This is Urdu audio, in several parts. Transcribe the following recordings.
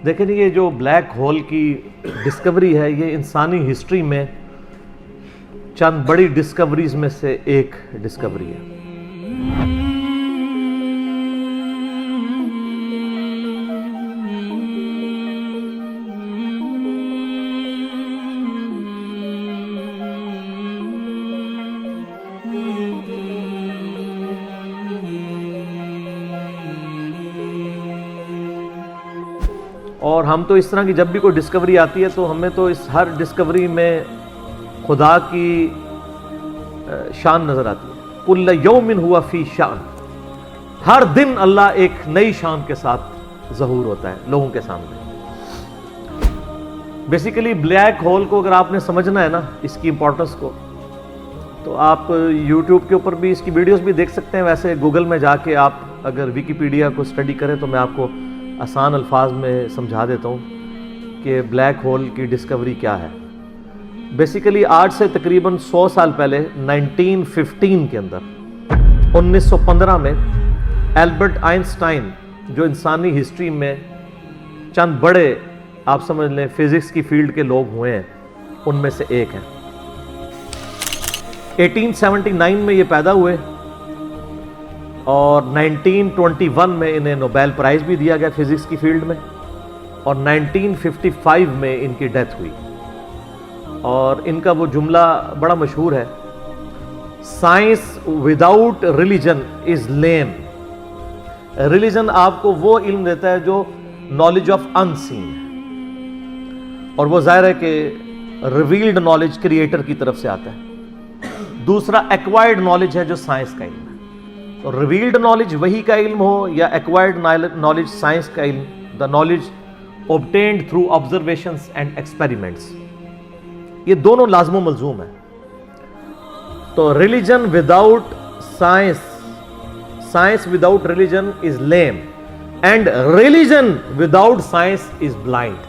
دیکھیں یہ جو بلیک ہول کی ڈسکوری ہے یہ انسانی ہسٹری میں چند بڑی ڈسکوریز میں سے ایک ڈسکوری ہے. اور ہم تو اس طرح کی جب بھی کوئی ڈسکوری آتی ہے تو ہمیں تو اس ہر ڈسکوری میں خدا کی شان نظر آتی ہے. کل یوم ہوا فی شان، ہر دن اللہ ایک نئی شان کے ساتھ ظہور ہوتا ہے لوگوں کے سامنے. بیسیکلی بلیک ہول کو اگر آپ نے سمجھنا ہے نا اس کی امپورٹنس کو، تو آپ یوٹیوب کے اوپر بھی اس کی ویڈیوز بھی دیکھ سکتے ہیں. ویسے گوگل میں جا کے آپ اگر ویکیپیڈیا کو اسٹڈی کریں تو میں آپ کو آسان الفاظ میں سمجھا دیتا ہوں کہ بلیک ہول کی ڈسکوری کیا ہے. بیسیکلی آج سے تقریباً 100 سال پہلے 1915 کے اندر 1915 میں البرٹ آئنسٹائن جو انسانی ہسٹری میں چند بڑے آپ سمجھ لیں فزکس کی فیلڈ کے لوگ ہوئے ہیں ان میں سے ایک ہیں. 1879 میں یہ پیدا ہوئے اور 1921 میں انہیں نوبیل پرائز بھی دیا گیا فزکس کی فیلڈ میں، اور 1955 میں ان کی ڈیتھ ہوئی. اور ان کا وہ جملہ بڑا مشہور ہے، science without religion is lame. Religion آپ کو وہ علم دیتا ہے جو نالج آف ان سین ہے، اور وہ ظاہر ہے کہ ریویلڈ نالج کریٹر کی طرف سے آتا ہے. دوسرا ایکوائرڈ نالج ہے جو سائنس کا علم ہے. تو ریویلڈ نالج وحی کا علم ہو یا ایکوائرڈ نالج سائنس کا علم، the knowledge obtained through observations and experiments، یہ دونوں لازم و ملزوم ہیں. تو religion without science, science without religion is lame، and religion without science is blind.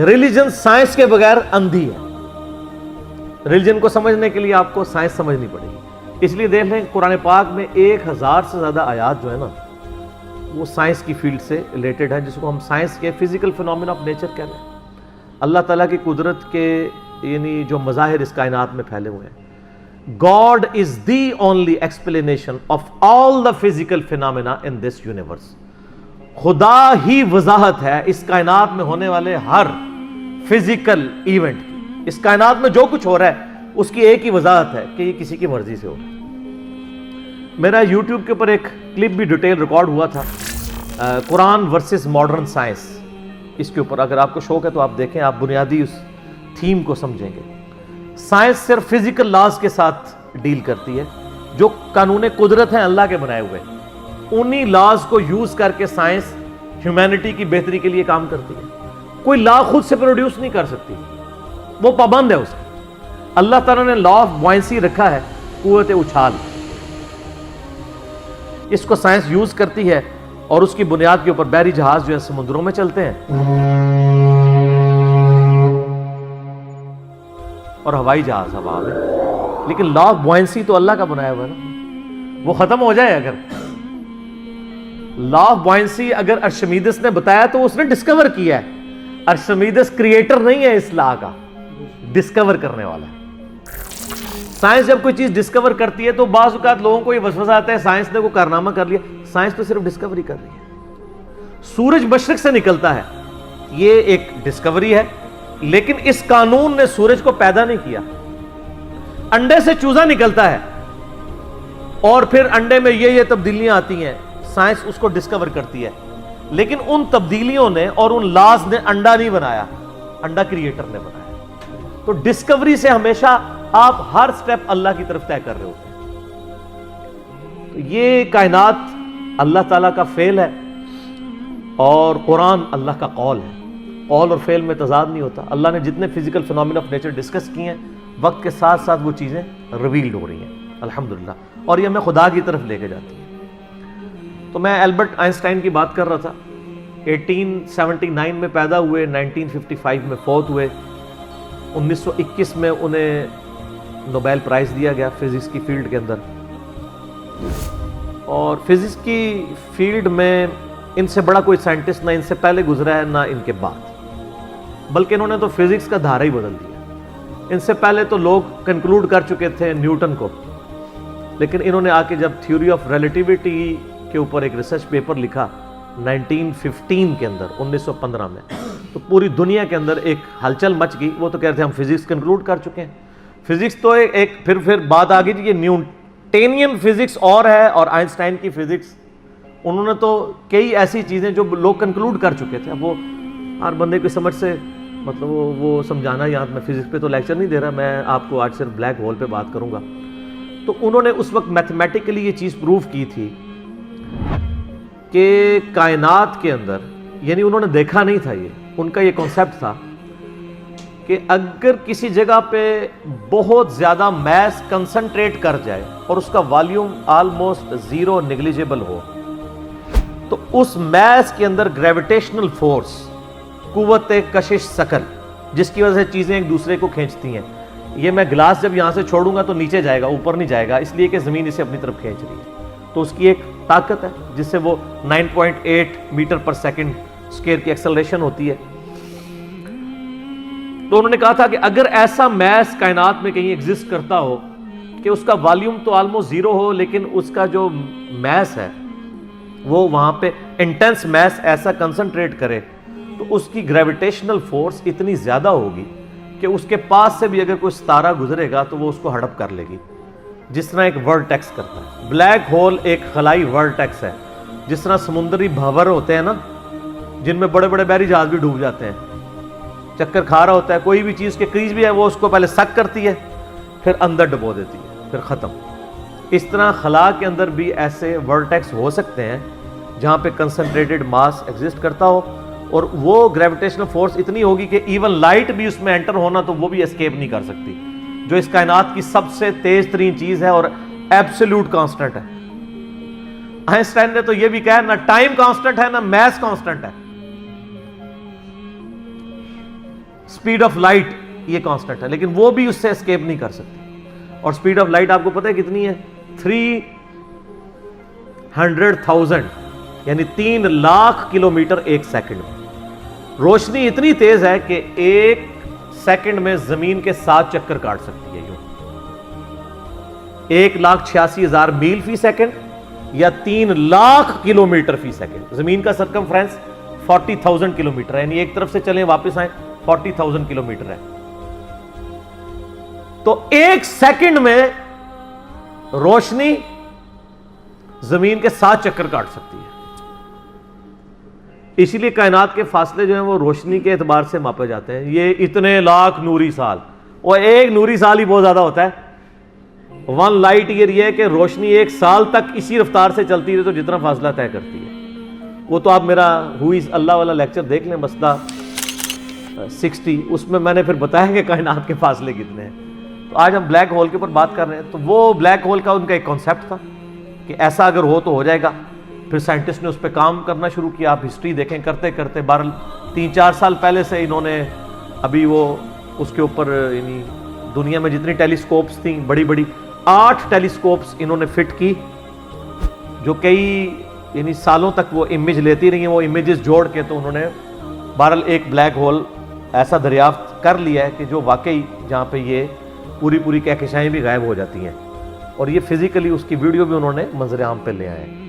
Religion science کے بغیر اندھی ہے. ریلیجن کو سمجھنے کے لیے آپ کو سائنس سمجھنی پڑے گی. اس لیے دیکھ لیں قرآن پاک میں 1000 سے زیادہ آیات جو ہے نا وہ سائنس کی فیلڈ سے ریلیٹڈ ہے، جس کو ہم سائنس کے فزیکل فینومینا آف نیچر کہہ رہے ہیں. اللہ تعالیٰ کی قدرت کے یعنی جو مظاہر اس کائنات میں پھیلے ہوئے ہیں. God is the only explanation of all the physical phenomena in this universe. خدا ہی وضاحت ہے اس کائنات میں ہونے والے ہر فزیکل ایونٹ کی. اس کائنات میں جو کچھ ہو رہا ہے اس کی ایک ہی وضاحت ہے کہ یہ کسی کی مرضی سے ہو رہا ہے. میرا یوٹیوب کے اوپر ایک کلپ بھی ڈیٹیل ریکارڈ ہوا تھا، قرآن ورسز ماڈرن سائنس. اس کے اوپر اگر آپ کو شوق ہے تو آپ دیکھیں، آپ بنیادی اس تھیم کو سمجھیں گے. سائنس صرف فزیکل لاز کے ساتھ ڈیل کرتی ہے، جو قانون قدرت ہیں اللہ کے بنائے ہوئے، انہی لاز کو یوز کر کے سائنس ہیومینٹی کی بہتری کے لیے کام کرتی ہے. کوئی لا خود سے پروڈیوس نہیں کر سکتی، وہ پابند ہے اس کی. اللہ تعالیٰ نے لا آف بوائنسی رکھا ہے، قوت اچھال. اس کو سائنس یوز کرتی ہے اور اس کی بنیاد کے اوپر بحری جہاز جو ہے سمندروں میں چلتے ہیں اور ہوائی جہاز ہوا میں. لیکن لا آف بوائنسی تو اللہ کا بنایا ہوا ہے نا، وہ ختم ہو جائے. اگر لا آف بوائنسی اگر ارشمیدس نے بتایا تو اس نے ڈسکور کیا ہے. ارشمیدس کریٹر نہیں ہے اس لا کا، ڈسکور کرنے والا ہے. سائنس جب کوئی چیز ڈسکور کرتی ہے تو بعض اوقات لوگوں کو یہ وسوسہ آتا ہے سائنس نے کوئی کارنامہ کر لیا. سائنس تو صرف ڈسکوری کر رہی ہے. سورج مشرق سے نکلتا ہے، یہ ایک ڈسکوری ہے، لیکن اس قانون نے سورج کو پیدا نہیں کیا. انڈے سے چوزا نکلتا ہے اور پھر انڈے میں یہ تبدیلیاں آتی ہیں، سائنس اس کو ڈسکور کرتی ہے. لیکن ان تبدیلیوں نے اور ان لاز نے انڈا نہیں بنایا، انڈا کریٹر نے بنایا. تو ڈسکوری سے ہمیشہ آپ ہر سٹیپ اللہ کی طرف طے کر رہے ہوتے ہیں. تو یہ کائنات اللہ تعالیٰ کا فعل ہے اور قرآن اللہ کا قول ہے. قول اور فعل میں تضاد نہیں ہوتا. اللہ نے جتنے physical phenomena of nature discuss کیے ہیں، وقت کے ساتھ ساتھ وہ چیزیں ریویلڈ ہو رہی ہیں الحمدللہ، اور یہ ہمیں خدا کی طرف لے کے جاتی ہیں. تو میں البرٹ آئنسٹائن کی بات کر رہا تھا. 1879 میں پیدا ہوئے، 1955 میں فوت ہوئے. 1921 میں انہیں نوبیل پرائز دیا گیا فزکس کی فیلڈ کے اندر. اور فزکس کی فیلڈ میں ان سے بڑا کوئی سائنٹسٹ نہ ان سے پہلے گزرا ہے نہ ان کے بعد، بلکہ انہوں نے تو فزکس کا دھارا ہی بدل دیا۔ ان سے پہلے تو لوگ کنکلوڈ کر چکے تھے نیوٹن کو، لیکن انہوں نے آ کے جب تھیوری آف ریلیٹیوٹی کے اوپر ایک ریسرچ پیپر لکھا 1915 کے اندر، 1915 میں، تو پوری دنیا کے اندر ایک ہلچل مچ گئی۔ وہ تو کہتے ہیں ہم فزکس کنکلوڈ کر چکے ہیں۔ فزکس تو ایک پھر بات آ گئی کہ یہ نیوٹینین فزکس اور ہے اور آئنسٹائن کی فزکس، انہوں نے تو کئی ایسی چیزیں جو لوگ کنکلوڈ کر چکے تھے۔ اب وہ ہر بندے کی سمجھ سے مطلب وہ سمجھانا، یہاں میں فزکس پہ تو لیکچر نہیں دے رہا، میں آپ کو آج صرف بلیک ہول پہ بات کروں گا۔ تو انہوں نے اس وقت میتھمیٹیکلی یہ چیز پروف کی تھی کہ کائنات کے اندر، یعنی انہوں نے دیکھا نہیں تھا، یہ ان کا یہ کانسیپٹ تھا کہ اگر کسی جگہ پہ بہت زیادہ میس کنسنٹریٹ کر جائے اور اس کا والیوم آلموسٹ زیرو نیگلیجیبل ہو، تو اس میس کے اندر گریویٹیشنل فورس، قوت کشش ثقل، جس کی وجہ سے چیزیں ایک دوسرے کو کھینچتی ہیں، یہ میں گلاس جب یہاں سے چھوڑوں گا تو نیچے جائے گا، اوپر نہیں جائے گا، اس لیے کہ زمین اسے اپنی طرف کھینچ رہی ہے۔ تو اس کی ایک طاقت ہے جس سے وہ 9.8 میٹر پر سیکنڈ اسکیئر کی ایکسلریشن ہوتی ہے۔ تو انہوں نے کہا تھا کہ اگر ایسا میس کائنات میں کہیں ایگزسٹ کرتا ہو کہ اس کا والیوم تو آلموسٹ زیرو ہو، لیکن اس کا جو میس ہے وہ وہاں پہ انٹینس میس ایسا کنسنٹریٹ کرے، تو اس کی گریویٹیشنل فورس اتنی زیادہ ہوگی کہ اس کے پاس سے بھی اگر کوئی ستارہ گزرے گا تو وہ اس کو ہڑپ کر لے گی، جس طرح ایک ورٹیکس کرتا ہے۔ بلیک ہول ایک خلائی ورٹیکس ہے، جس طرح سمندری بھنور ہوتے ہیں نا، جن میں بڑے بڑے بحری جہاز بھی ڈوب جاتے ہیں، چکر کھا رہا ہوتا ہے، کوئی بھی چیز کے قریب بھی ہے وہ اس کو پہلے سک کرتی ہے پھر اندر ڈبو دیتی ہے، پھر ختم۔ اس طرح خلا کے اندر بھی ایسے ورٹیکس ہو سکتے ہیں جہاں پہ کنسنٹریٹڈ ماس ایگزسٹ کرتا ہو، اور وہ گریویٹیشنل فورس اتنی ہوگی کہ ایون لائٹ بھی اس میں انٹر ہونا تو وہ بھی اسکیپ نہیں کر سکتی، جو اس کائنات کی سب سے تیز ترین چیز ہے اور ایبسولوٹ کانسٹنٹ ہے۔ آئنسٹائن نے تو یہ بھی کہا، نہ ٹائم کانسٹنٹ ہے نہ میس کانسٹنٹ ہے، سپیڈ آف لائٹ یہ کانسٹنٹ ہے، لیکن وہ بھی اس سے اسکیپ نہیں کر سکتی۔ اور سپیڈ آف لائٹ آپ کو پتہ ہے کتنی ہے؟ 300,000 یعنی 3 لاکھ کلومیٹر ایک سیکنڈ میں۔ روشنی اتنی تیز ہے کہ ایک سیکنڈ میں زمین کے 7 چکر کاٹ سکتی ہے، یوں 1,86,000 میل فی سیکنڈ یا 3 لاکھ کلومیٹر فی سیکنڈ۔ زمین کا سرکمفرنس 40,000 کلومیٹر ہے، یعنی ایک طرف سے چلیں واپس آئیں 40,000 کلومیٹر ہے۔ تو ایک سیکنڈ میں روشنی زمین کے 7 چکر کاٹ سکتی ہے۔ اسی لیے کائنات کے فاصلے جو ہیں وہ روشنی کے اعتبار سے ماپے جاتے ہیں، یہ اتنے لاکھ نوری سال، اور ایک نوری سال ہی بہت زیادہ ہوتا ہے۔ 1 لائٹ ایئر یہ ہے کہ روشنی ایک سال تک اسی رفتار سے چلتی رہے تو جتنا فاصلہ طے کرتی ہے۔ وہ تو آپ میرا ہو از اللہ والا لیکچر دیکھ لیں، مسئلہ 60، اس میں میں نے پھر بتایا کہ کائنات کے فاصلے کتنے ہیں۔ تو آج ہم بلیک ہول کے اوپر بات کر رہے ہیں، تو وہ بلیک ہول کا ان کا ایک کانسیپٹ تھا کہ ایسا اگر ہو تو ہو جائے گا۔ پھر سائنٹسٹ نے اس پہ کام کرنا شروع کیا، آپ ہسٹری دیکھیں، کرتے کرتے بہرحال 3-4 سال پہلے سے انہوں نے ابھی وہ اس کے اوپر، یعنی دنیا میں جتنی ٹیلیسکوپس تھیں بڑی بڑی 8 ٹیلیسکوپس انہوں نے فٹ کی، جو کئی یعنی سالوں تک وہ امیج لیتی رہی ہیں، وہ امیجز جوڑ کے تو انہوں نے بہرحال ایک بلیک ہول ایسا دریافت کر لیا ہے کہ جو واقعی جہاں پہ یہ پوری کہکشائیں بھی غائب ہو جاتی ہیں، اور یہ فزیکلی اس کی ویڈیو بھی انہوں نے منظر عام پہ لے آئے ہیں۔